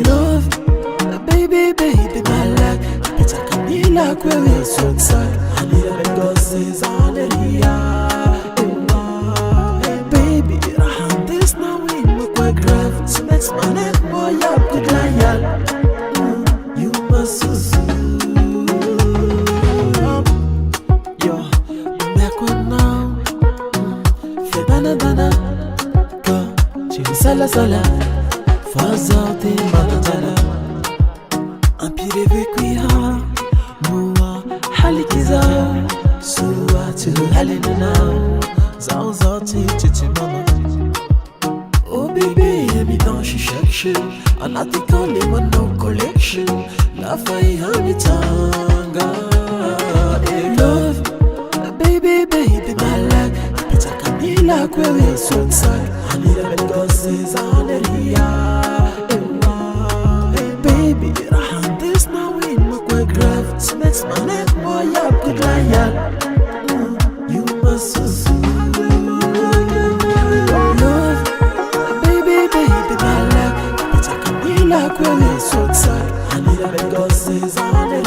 Love, baby, baby, my luck. But I can be like where we're so sad. I need a bit of this on the hey baby, I have this now in my quick graph. So let's my neck boy up good lion. You must soon. Yo, back one now. Febana dana, go. Chili sala sala. Fazate manatala. Ampire vekuya. Mua halikiza. Suwa tu halina. Zao zao ti mama. Oh baby, y'a dans she cherche. En attendant les mono collection. La faille habitanga. Love, baby, baby, my luck. But I can be like where we're so sad. I need a bit of this on the hey baby, I have this now in my quick graph. So let's my neck boy up good lion. You must soon. Love, baby, baby, my luck. But I can be like where we're so sad. I need a bit of this on the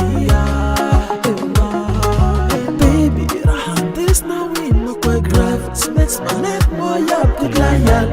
hey baby, I have this now in my quick graph. So let's my neck boy up good lion.